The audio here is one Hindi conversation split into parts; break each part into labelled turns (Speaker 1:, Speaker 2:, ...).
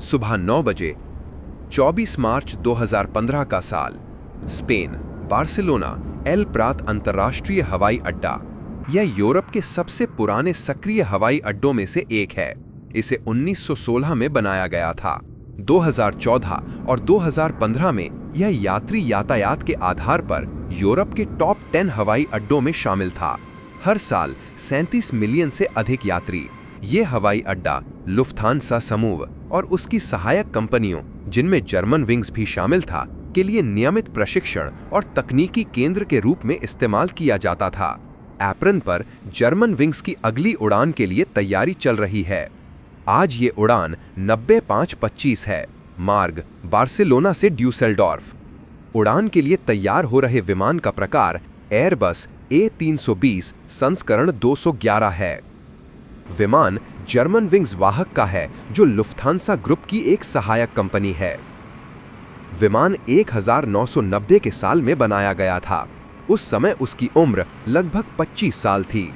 Speaker 1: सुबह 9 बजे 24 मार्च 2015 का साल। स्पेन, बार्सिलोना एल प्रात अंतर्राष्ट्रीय हवाई अड्डा। यह यूरोप के सबसे पुराने सक्रिय हवाई अड्डों में से एक है। इसे 1916 में बनाया गया था। 2014 और 2015 में यह यात्री यातायात के आधार पर यूरोप के टॉप 10 हवाई अड्डों में शामिल था। हर साल 37 मिलियन से अधिक यात्री ये हवाई अड्डा लुफ्थांसा समूह और उसकी सहायक कंपनियों, जिनमें जर्मन विंग्स भी शामिल था, के लिए नियमित प्रशिक्षण और तकनीकी केंद्र के रूप में इस्तेमाल किया जाता था। एप्रन पर जर्मन विंग्स की अगली उड़ान के लिए तैयारी चल रही है। आज ये उड़ान 9525 है। मार्ग बार्सिलोना से ड्यूसेल्डॉर्फ। उड़ान के लिए तैयार हो रहे विमान का प्रकार एयरबस A320 संस्करण 211 है। विमान जर्मन विंग्स वाहक का है, जो लुफ्थांसा ग्रुप की एक सहायक कंपनी है। विमान 1990 के साल में बनाया गया था। उस समय उसकी उम्र लगभग 25 साल थी।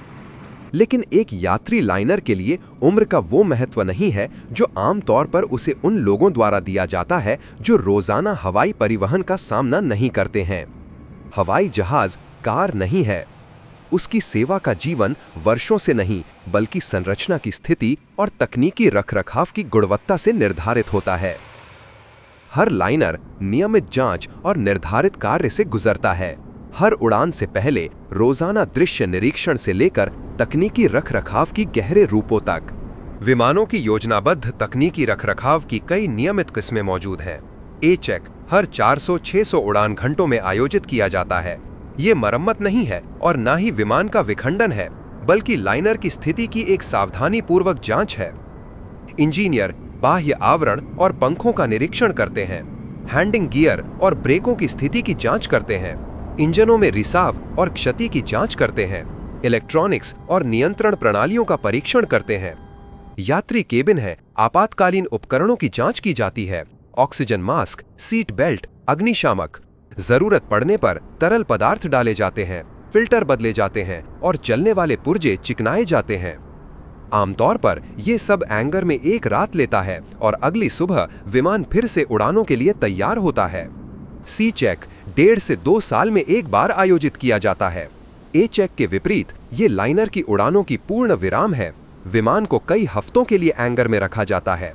Speaker 1: लेकिन एक यात्री लाइनर के लिए उम्र का वो महत्व नहीं है जो आमतौर पर उसे उन लोगों द्वारा दिया जाता है जो रोजाना हवाई परिवहन का सामना नहीं करते हैं। हवाई जहाज कार नहीं है। उसकी सेवा का जीवन वर्षों से नहीं, बल्कि संरचना की स्थिति और तकनीकी रखरखाव की गुणवत्ता से निर्धारित होता है। हर लाइनर नियमित जांच और निर्धारित कार्य से गुजरता है। हर उड़ान से पहले रोजाना दृश्य निरीक्षण से लेकर तकनीकी रखरखाव की गहरे रूपों तक। विमानों की योजनाबद्ध तकनीकी रखरखाव की कई नियमित किस्में मौजूद हैं। ए चेक हर 400-600 उड़ान घंटों में आयोजित किया जाता है। ये मरम्मत नहीं है और न ही विमान का विखंडन है, बल्कि लाइनर की स्थिति की एक सावधानी पूर्वक जांच है। इंजीनियर बाह्य आवरण और पंखों का निरीक्षण करते हैं, हैंडिंग गियर और ब्रेकों की स्थिति की जांच करते हैं, इंजनों में रिसाव और क्षति की जांच करते हैं, इलेक्ट्रॉनिक्स और नियंत्रण प्रणालियों का परीक्षण करते हैं। यात्री केबिन है, आपातकालीन उपकरणों की जांच की जाती है, ऑक्सीजन मास्क, सीट बेल्ट, अग्निशामक। जरूरत पड़ने पर तरल पदार्थ डाले जाते हैं, फिल्टर बदले जाते हैं और चलने वाले पुर्जे चिकनाए जाते हैं। आमतौर पर यह सब एंगर में एक रात लेता है और अगली सुबह विमान फिर से उड़ानों के लिए तैयार होता है। सी चेक 1.5 से 2 साल में एक बार आयोजित किया जाता है। ए चेक के विपरीत ये लाइनर की उड़ानों की पूर्ण विराम है। विमान को कई हफ्तों के लिए एंगर में रखा जाता है।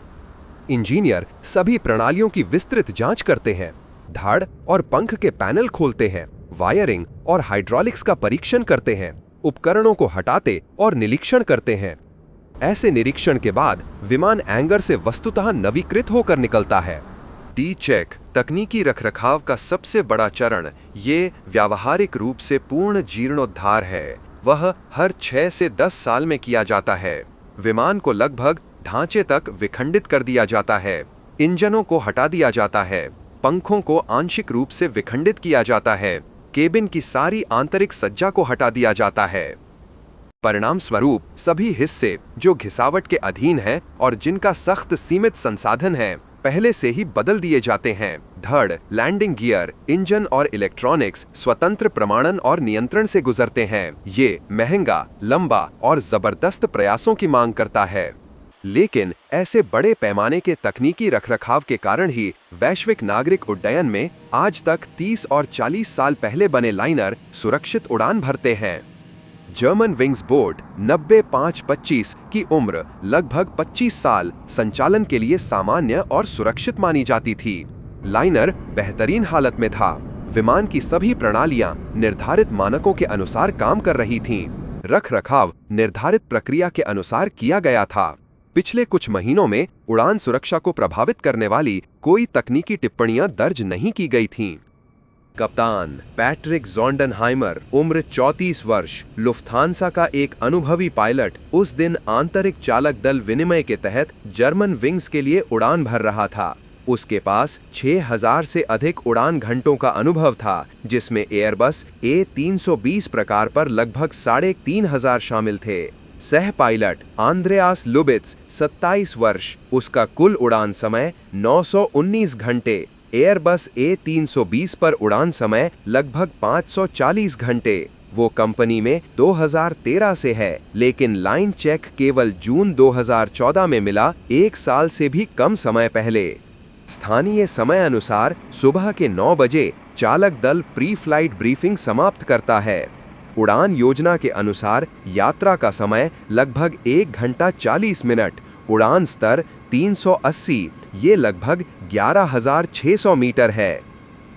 Speaker 1: इंजीनियर सभी प्रणालियों की विस्तृत जांच करते हैं, धड़ और पंख के पैनल खोलते हैं, वायरिंग और हाइड्रोलिक्स का परीक्षण करते हैं, उपकरणों को हटाते और निरीक्षण करते हैं। ऐसे निरीक्षण के बाद विमान एंगर से वस्तुतः नवीकृत होकर निकलता है। डी चेक तकनीकी रखरखाव का सबसे बड़ा चरण ये व्यावहारिक रूप से पूर्ण जीर्णोद्धार है। वह हर 6 से 10 साल में किया जाता है। विमान को लगभग ढांचे तक विखंडित कर दिया जाता है, इंजनों को हटा दिया जाता है, पंखों को आंशिक रूप से विखंडित किया जाता है, केबिन की सारी आंतरिक सज्जा को हटा दिया जाता है। परिणाम स्वरूप सभी हिस्से जो घिसावट के अधीन हैं और जिनका सख्त सीमित संसाधन है, पहले से ही बदल दिए जाते हैं। धड़, लैंडिंग गियर, इंजन और इलेक्ट्रॉनिक्स स्वतंत्र प्रमाणन और नियंत्रण से गुजरते हैं। ये महंगा, लंबा और जबरदस्त प्रयासों की मांग करता है। लेकिन ऐसे बड़े पैमाने के तकनीकी रखरखाव के कारण ही वैश्विक नागरिक उड्डयन में आज तक 30 और 40 साल पहले बने लाइनर सुरक्षित उड़ान भरते हैं। जर्मन विंग्स बोर्ड 9525 की उम्र लगभग 25 साल संचालन के लिए सामान्य और सुरक्षित मानी जाती थी। लाइनर बेहतरीन हालत में था। विमान की सभी प्रणालियां निर्धारित मानकों के अनुसार काम कर रही थीं। रखरखाव निर्धारित प्रक्रिया के अनुसार किया गया था। पिछले कुछ महीनों में उड़ान सुरक्षा को प्रभावित करने वाली कोई तकनीकी टिप्पणियां दर्ज नहीं की गई थीं। कप्तान पैट्रिक ज़ोंडनहाइमर, उम्र 34 वर्ष, लुफ्थांसा का एक अनुभवी पायलट, उस दिन आंतरिक चालक दल विनिमय के तहत जर्मन विंग्स के लिए उड़ान भर रहा था। उसके पास 6000 से अधिक उड़ान घंटों का अनुभव था, जिसमें एयरबस A320 प्रकार पर लगभग 3500 शामिल थे। सह पायलट आंद्रेयास लुबित्स 27 वर्ष, उसका कुल उड़ान समय 919 घंटे। एयरबस A320 पर उड़ान समय लगभग 540 घंटे। वो कंपनी में 2013 से है, लेकिन लाइन चेक केवल जून 2014 में मिला, 1 साल से भी कम समय पहले। स्थानीय समय अनुसार सुबह के 9 बजे चालक दल प्री फ्लाइट ब्रीफिंग समाप्त करता है। उड़ान योजना के अनुसार यात्रा का समय लगभग 1 घंटा 40 मिनट। उड़ान स्तर 380, ये लगभग 11,600 मीटर है।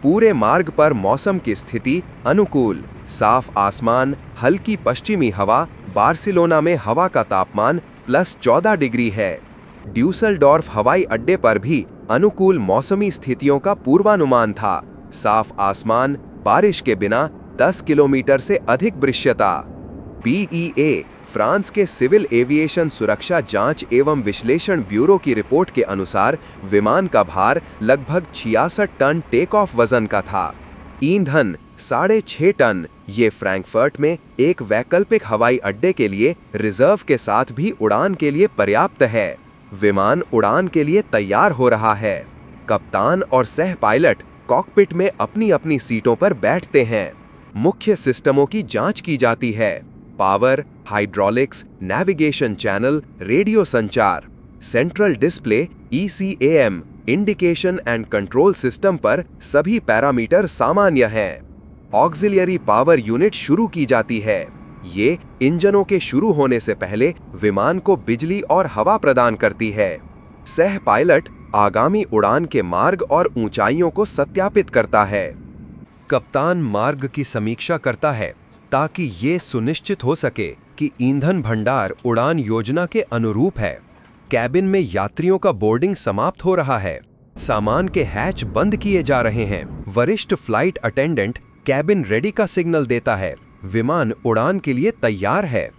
Speaker 1: पूरे मार्ग पर मौसम की स्थिति अनुकूल, साफ आसमान, हल्की पश्चिमी हवा। बार्सिलोना में हवा का तापमान +14 डिग्री है। ड्यूसलडॉर्फ हवाई अड्डे पर भी अनुकूल मौसमी स्थितियों का पूर्वानुमान था। साफ आसमान, बारिश के बिना 10 किलोमीटर से अधिक दृश्यता। BEA फ्रांस के सिविल एविएशन सुरक्षा जांच एवं विश्लेषण ब्यूरो की रिपोर्ट के अनुसार विमान का भार लगभग 66 टन टेक ऑफ वजन का था। ईंधन 6.5 टन। ये फ्रैंकफर्ट में एक वैकल्पिक हवाई अड्डे के लिए रिजर्व के साथ भी उड़ान के लिए पर्याप्त है। विमान उड़ान के लिए तैयार हो रहा है। कप्तान और सह पायलट कॉकपिट में अपनी अपनी सीटों पर बैठते हैं। मुख्य सिस्टमों की जांच की जाती है। Power, hydraulics, navigation channel, radio संचार। Central display ECAM indication and control system पर सभी पैरामीटर सामान्य हैं। ऑक्सिलियरी पावर यूनिट शुरू की जाती है। ये इंजनों के शुरू होने से पहले विमान को बिजली और हवा प्रदान करती है। सह पायलट आगामी उड़ान के मार्ग और ऊंचाइयों को सत्यापित करता है। कप्तान मार्ग की समीक्षा करता है ताकि ये सुनिश्चित हो सके कि ईंधन भंडार उड़ान योजना के अनुरूप है। कैबिन में यात्रियों का बोर्डिंग समाप्त हो रहा है। सामान के हैच बंद किए जा रहे हैं। वरिष्ठ फ्लाइट अटेंडेंट कैबिन रेडी का सिग्नल देता है। विमान उड़ान के लिए तैयार है।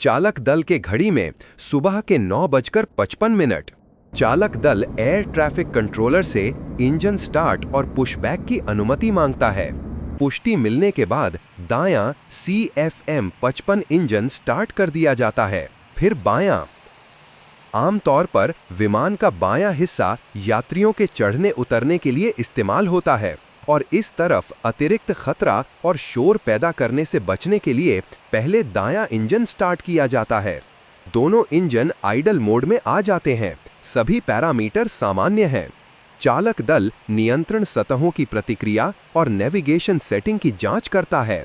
Speaker 1: चालक दल के घड़ी में सुबह के 9:55। चालक दल एयर ट्रैफिक कंट्रोलर से इंजन स्टार्ट और पुशबैक की अनुमति मांगता है। पुष्टि मिलने के बाद दायां CFM 55 इंजन स्टार्ट कर दिया जाता है, फिर बायां। आमतौर पर विमान का बायां हिस्सा यात्रियों के चढ़ने उतरने के लिए इस्तेमाल होता है और इस तरफ अतिरिक्त खतरा और शोर पैदा करने से बचने के लिए पहले दायां इंजन स्टार्ट किया जाता है। दोनों इंजन आइडल मोड में आ जाते हैं। सभी पैरामीटर सामान्य हैं। चालक दल नियंत्रण सतहों की प्रतिक्रिया और नेविगेशन सेटिंग की जांच करता है।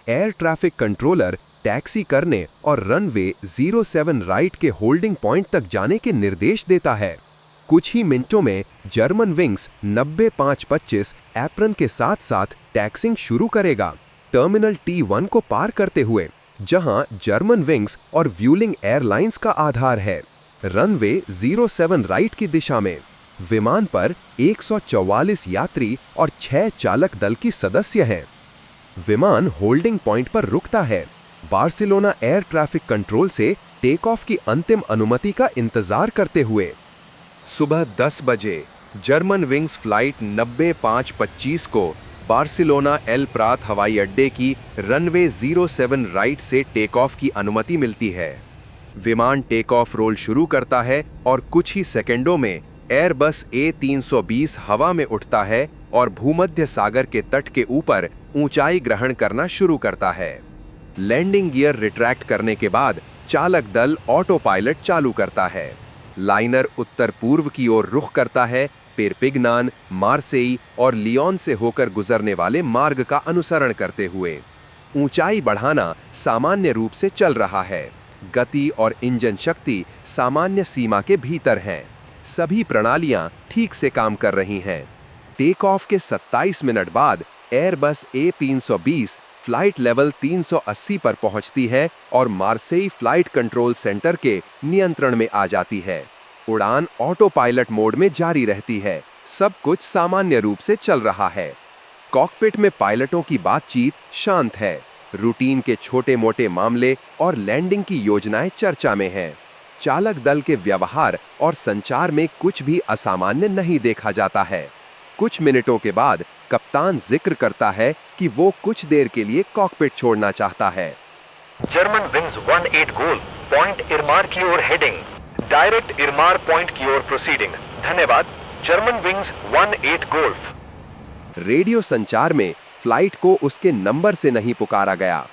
Speaker 1: एयर ट्रैफिक कंट्रोलर टैक्सी करने और रनवे 07 राइट के होल्डिंग पॉइंट तक जाने के निर्देश देता है। कुछ ही मिनटों में जर्मन विंग्स 90-525 एप्रन के साथ साथ टैक्सिंग शुरू करेगा, टर्मिनल T1 को पार करते हुए, जहां जर्मन विंग्स और व्यूलिंग एयरलाइंस का आधार है। रनवे 07 राइट की दिशा में विमान पर 144 यात्री और 6 चालक दल की सदस्य हैं। विमान होल्डिंग पॉइंट पर रुकता है। बार्सिलोना एयर ट्रैफिक कंट्रोल से टेक ऑफ की अंतिम अनुमति का इंतजार करते हुए सुबह 10 बजे जर्मन विंग्स फ्लाइट 90-525 को बार्सिलोना एल प्रात हवाई अड्डे की रनवे 07 राइट से टेक ऑफ की अनुमति मिलती है। विमान टेक ऑफ रोल शुरू करता है और कुछ ही सेकंडों में एयरबस A320 हवा में उठता है और भूमध्य सागर के तट के ऊपर ऊंचाई ग्रहण करना शुरू करता है। लैंडिंग गियर रिट्रैक्ट करने के बाद चालक दल ऑटो पायलट चालू करता है। लाइनर उत्तर पूर्व की ओर रुख करता है, पेरपिग्नान, मार्सेई और लियोन से होकर गुजरने वाले मार्ग का अनुसरण करते हुए। ऊंचाई बढ़ाना सामान्य रूप से चल रहा है। गति और इंजन शक्ति सामान्य सीमा के भीतर हैं। सभी प्रणालियां ठीक से काम कर रही हैं। टेक ऑफ के 27 मिनट बाद एयरबस A320 फ्लाइट लेवल 380 पर पहुंचती है और मार्सेई फ्लाइट कंट्रोल सेंटर के नियंत्रण में आ जाती है। उड़ान ऑटो पायलट मोड में जारी रहती है। सब कुछ सामान्य रूप से चल रहा है। कॉकपिट में पायलटों की बातचीत शांत है। रूटीन के छोटे मोटे मामले और लैंडिंग की योजनाएं चर्चा में हैं। चालक दल के व्यवहार और संचार में कुछ भी असामान्य नहीं देखा जाता है। कुछ मिनटों के बाद कप्तान जिक्र करता है कि वो कुछ देर के लिए कॉकपिट छोड़ना चाहता है।
Speaker 2: जर्मन विंग्स 18 गोल्फ पॉइंट इरमार की ओर हेडिंग, डायरेक्ट इरमार पॉइंट की ओर प्रोसीडिंग। धन्यवाद। German wings 18 golf.
Speaker 1: रेडियो संचार में फ्लाइट को उसके नंबर से नहीं पुकारा गया।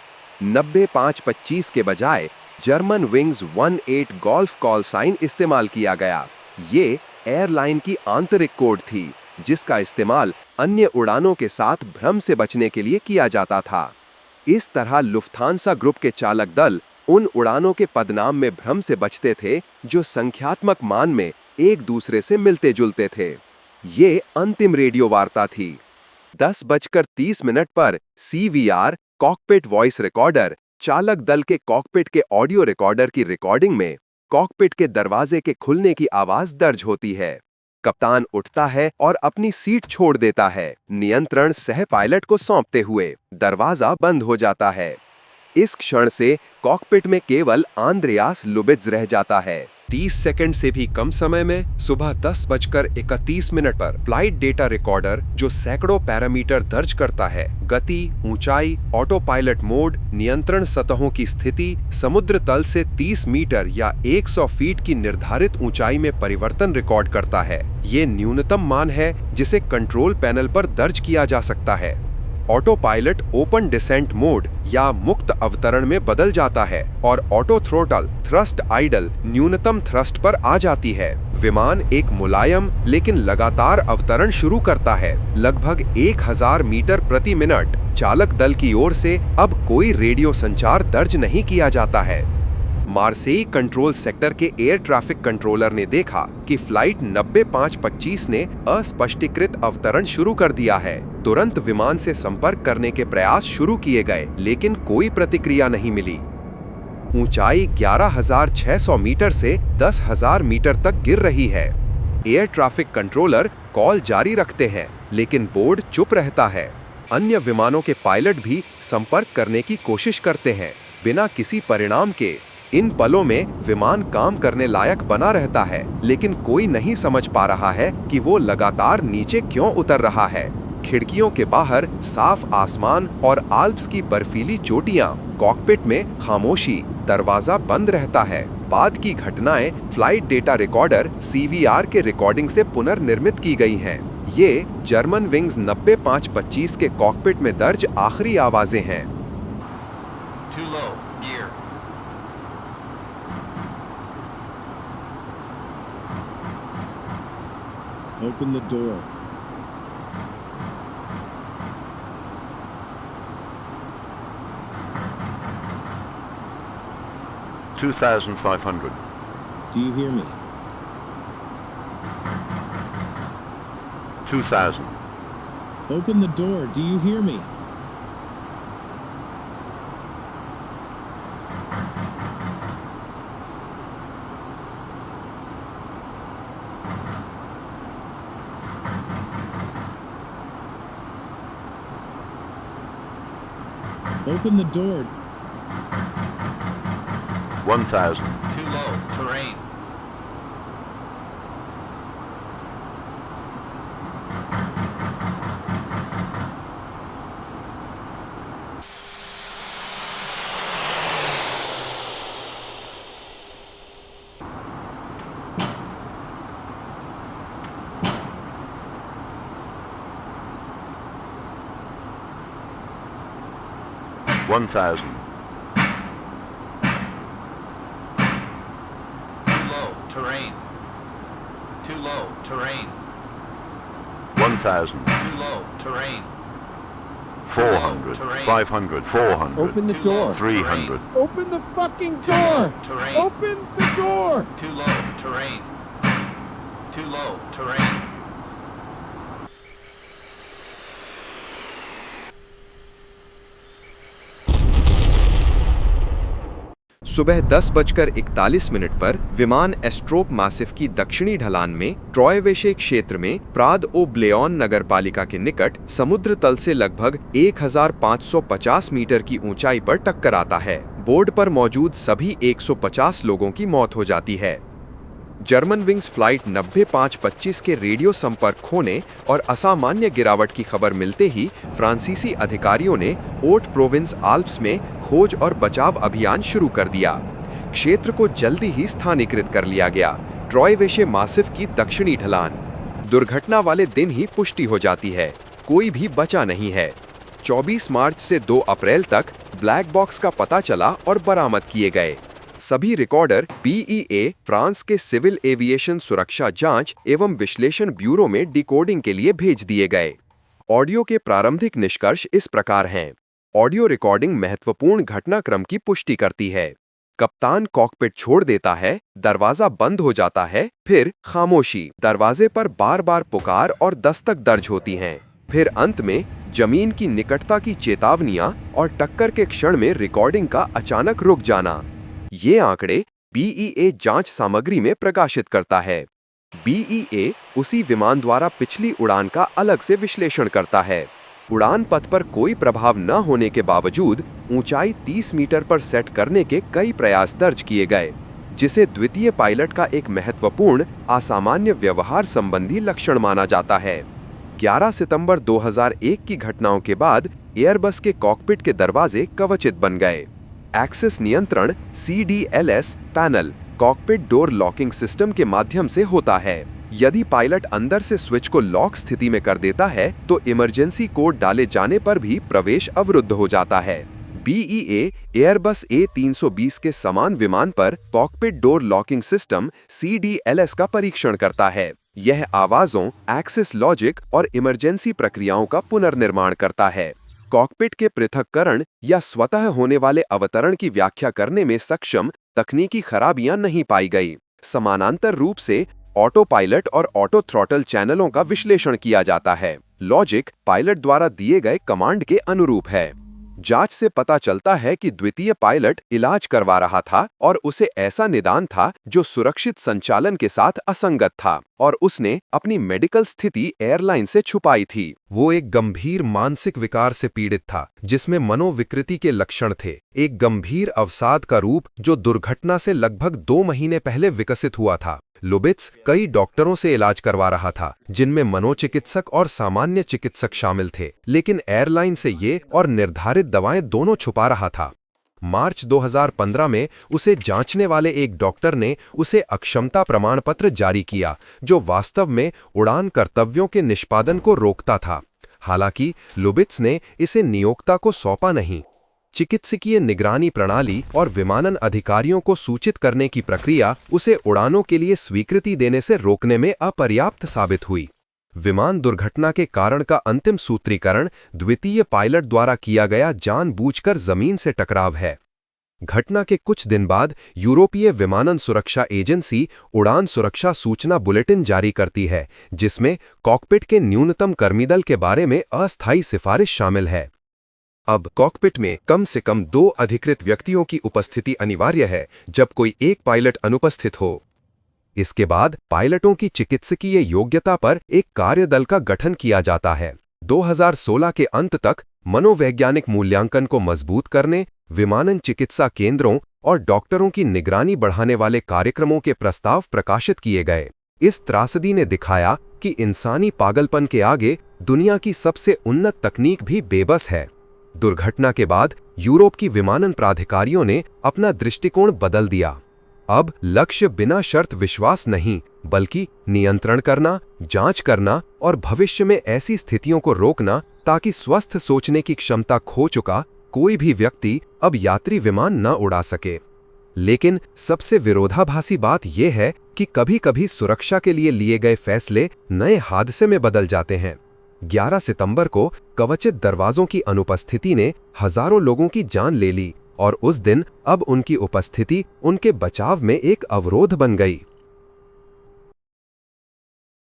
Speaker 1: 90-525 के बजाय Germanwings 18 golf call sign इस्तेमाल किया गया। ये एयरलाइन की आंतरिक कोड थी, जिसका इस्तेमाल अन्य उड़ानों के साथ भ्रम से बचने के लिए किया जाता था। इस तरह लुफ्थांसा ग्रुप के चालक दल उन उड़ानों के पदनाम में भ्रम से बचते थे जो संख्यात्मक मान में एक दूसरे से मिलते जुलते थे। ये अंतिम रेडियो वार्ता थी। 10:30 पर CVR कॉकपिट वॉइस रिकॉर्डर चालक दल के कॉकपिट के ऑडियो रिकॉर्डर की रिकॉर्डिंग में कॉकपिट के दरवाजे के खुलने की आवाज दर्ज होती है। कप्तान उठता है और अपनी सीट छोड़ देता है, नियंत्रण सह पायलट को सौंपते हुए। दरवाजा बंद हो जाता है। इस क्षण से कॉकपिट में केवल आंद्रेयास लुबित्ज रह जाता है। 30 सेकंड से भी कम समय में सुबह 10:31 पर फ्लाइट डेटा रिकॉर्डर, जो सैकड़ों पैरामीटर दर्ज करता है, गति, ऊंचाई, ऑटो पायलट मोड, नियंत्रण सतहों की स्थिति, समुद्र तल से 30 मीटर या 100 फीट की निर्धारित ऊंचाई में परिवर्तन रिकॉर्ड करता है। ये न्यूनतम मान है जिसे कंट्रोल पैनल पर दर्ज किया जा सकता है। Autopilot open descent mode या मुक्त अवतरण में बदल जाता है और ऑटो थ्रोटल थ्रस्ट आइडल न्यूनतम थ्रस्ट पर आ जाती है। विमान एक मुलायम लेकिन लगातार अवतरण शुरू करता है, लगभग 1000 मीटर प्रति मिनट। चालक दल की ओर से अब कोई रेडियो संचार दर्ज नहीं किया जाता है। मार्सेई कंट्रोल सेक्टर के एयर ट्रैफिक कंट्रोलर ने देखा कि फ्लाइट 90-525 ने अस्पष्टीकृत अवतरण शुरू कर दिया है। तुरंत विमान से संपर्क करने के प्रयास शुरू किए गए, लेकिन कोई प्रतिक्रिया नहीं मिली। ऊंचाई 11,600 मीटर से 10,000 मीटर तक गिर रही है। एयर ट्रैफिक कंट्रोलर कॉल जारी रखते हैं, लेकिन बोर्ड चुप रहता है। अन्य विमानों के पायलट भी संपर्क करने की कोशिश करते हैं, बिना किसी परिणाम के। इन पलों में विमान काम करने लायक बना रहता है, लेकिन कोई नहीं समझ पा रहा है कि वो लगातार नीचे क्यों उतर रहा है। खिड़कियों के बाहर साफ आसमान और आल्प्स की बर्फीली चोटियां। कॉकपिट में खामोशी, दरवाजा बंद रहता है। बाद की घटनाएं फ्लाइट डेटा रिकॉर्डर CVR के रिकॉर्डिंग से पुनर्निर्मित की गई हैं। ये जर्मन विंग्स 90-525 के कॉकपिट में दर्ज आखिरी आवाजें हैं।
Speaker 3: Open the door.
Speaker 2: $2,500.
Speaker 3: Do you hear me?
Speaker 2: 2,000.
Speaker 3: Open the door. Do you hear me? Open the door.
Speaker 2: 1,000.
Speaker 4: Too low. Terrain.
Speaker 2: $1,000.
Speaker 4: Too low. Terrain. Too low. Terrain.
Speaker 2: 1,000.
Speaker 4: Too low. Terrain.
Speaker 2: 400. 500. 400.
Speaker 3: Open the
Speaker 4: Too low.
Speaker 3: door.
Speaker 2: 300.
Speaker 3: Open the fucking door.
Speaker 4: Terrain.
Speaker 3: Open the door.
Speaker 4: Too low. Terrain. Too low. Terrain.
Speaker 1: सुबह 10:41 पर विमान एस्ट्रोप मासिफ की दक्षिणी ढलान में ट्रॉयवेशे क्षेत्र में प्राद ओ ब्लेओन नगरपालिका के निकट समुद्र तल से लगभग 1550 मीटर की ऊंचाई पर टक्कर आता है। बोर्ड पर मौजूद सभी 150 लोगों की मौत हो जाती है। जर्मन विंग्स फ्लाइट 90-525 के रेडियो संपर्क खोने और असामान्य गिरावट की खबर मिलते ही फ्रांसीसी अधिकारियों ने ओट प्रोविंस आल्प्स में खोज और बचाव अभियान शुरू कर दिया। क्षेत्र को जल्दी ही स्थानीकृत कर लिया गया। ट्रॉयवेशे मासिफ की दक्षिणी ढलान। दुर्घटना वाले दिन ही पुष्टि हो जाती है, कोई भी बचा नहीं है। 24 मार्च से 2 अप्रैल तक ब्लैक बॉक्स का पता चला और बरामद किए गए। सभी रिकॉर्डर BEA फ्रांस के सिविल एविएशन सुरक्षा जांच एवं विश्लेषण ब्यूरो में डिकोडिंग के लिए भेज दिए गए। ऑडियो के प्रारंभिक निष्कर्ष इस प्रकार हैं। ऑडियो रिकॉर्डिंग महत्वपूर्ण घटनाक्रम की पुष्टि करती है। कप्तान कॉकपिट छोड़ देता है, दरवाजा बंद हो जाता है, फिर खामोशी, दरवाजे पर बार बार पुकार और दस्तक दर्ज होती हैं। फिर अंत में जमीन की निकटता की चेतावनियां और टक्कर के क्षण में रिकॉर्डिंग का अचानक रुक जाना। ये आंकड़े BEA जांच सामग्री में प्रकाशित करता है। BEA उसी विमान द्वारा पिछली उड़ान का अलग से विश्लेषण करता है। उड़ान पथ पर कोई प्रभाव न होने के बावजूद ऊंचाई 30 मीटर पर सेट करने के कई प्रयास दर्ज किए गए, जिसे द्वितीय पायलट का एक महत्वपूर्ण असामान्य व्यवहार संबंधी लक्षण माना जाता है। 11 सितंबर 2001 की घटनाओं के बाद एयरबस के कॉकपिट के दरवाजे कवचित बन गए। एक्सेस नियंत्रण CDLS panel cockpit door locking system के माध्यम से होता है। यदि पायलट अंदर से स्विच को लॉक स्थिति में कर देता है तो इमरजेंसी कोड डाले जाने पर भी प्रवेश अवरुद्ध हो जाता है। BEA एयरबस A320 के समान विमान पर cockpit door locking system CDLS का परीक्षण करता है। यह आवाजों, एक्सेस लॉजिक और इमरजेंसी प्रक्रियाओं का पुनर्निर्माण करता है। कॉकपिट के पृथक्करण या स्वतः होने वाले अवतरण की व्याख्या करने में सक्षम तकनीकी खराबियां नहीं पाई गई। समानांतर रूप से ऑटो पायलट और ऑटो थ्रॉटल चैनलों का विश्लेषण किया जाता है। लॉजिक पायलट द्वारा दिए गए कमांड के अनुरूप है। जांच से पता चलता है कि द्वितीय पायलट इलाज करवा रहा था और उसे ऐसा निदान था जो सुरक्षित संचालन के साथ असंगत था और उसने अपनी मेडिकल स्थिति एयरलाइन से छुपाई थी। वो एक गंभीर मानसिक विकार से पीड़ित था जिसमें मनोविकृति के लक्षण थे, एक गंभीर अवसाद का रूप जो दुर्घटना से लगभग 2 महीने पहले विकसित हुआ था। लुबित्स कई डॉक्टरों से इलाज करवा रहा था जिनमें मनोचिकित्सक और सामान्य चिकित्सक शामिल थे, लेकिन एयरलाइन से ये और निर्धारित दवाएं दोनों छुपा रहा था। मार्च 2015 में उसे जांचने वाले एक डॉक्टर ने उसे अक्षमता प्रमाण पत्र जारी किया जो वास्तव में उड़ान कर्तव्यों के निष्पादन को रोकता था। हालांकि लुबित्स ने इसे नियोक्ता को सौंपा नहीं। चिकित्सकीय निगरानी प्रणाली और विमानन अधिकारियों को सूचित करने की प्रक्रिया उसे उड़ानों के लिए स्वीकृति देने से रोकने में अपर्याप्त साबित हुई। विमान दुर्घटना के कारण का अंतिम सूत्रीकरण द्वितीय पायलट द्वारा किया गया जानबूझकर जमीन से टकराव है। घटना के कुछ दिन बाद यूरोपीय विमानन सुरक्षा एजेंसी उड़ान सुरक्षा सूचना बुलेटिन जारी करती है, जिसमें कॉकपिट के न्यूनतम कर्मीदल के बारे में अस्थायी सिफारिश शामिल है। अब कॉकपिट में कम से कम 2 अधिकृत व्यक्तियों की उपस्थिति अनिवार्य है जब कोई एक पायलट अनुपस्थित हो। इसके बाद पायलटों की चिकित्सकीय योग्यता पर एक कार्यदल का गठन किया जाता है। 2016 के अंत तक मनोवैज्ञानिक मूल्यांकन को मजबूत करने, विमानन चिकित्सा केंद्रों और डॉक्टरों की निगरानी बढ़ाने वाले कार्यक्रमों के प्रस्ताव प्रकाशित किए गए। इस त्रासदी ने दिखाया कि इंसानी पागलपन के आगे दुनिया की सबसे उन्नत तकनीक भी बेबस है। दुर्घटना के बाद यूरोप की विमानन प्राधिकारियों ने अपना दृष्टिकोण बदल दिया। अब लक्ष्य बिना शर्त विश्वास नहीं, बल्कि नियंत्रण करना, जांच करना और भविष्य में ऐसी स्थितियों को रोकना ताकि स्वस्थ सोचने की क्षमता खो चुका कोई भी व्यक्ति अब यात्री विमान न उड़ा सके। लेकिन सबसे विरोधाभासी बात यह है कि कभी-कभी सुरक्षा के लिए गए फैसले नए हादसे में बदल जाते हैं। 11 सितंबर को कवचित दरवाजों की अनुपस्थिति ने हजारों लोगों की जान ले ली और उस दिन अब उनकी उपस्थिति उनके बचाव में एक अवरोध बन गई।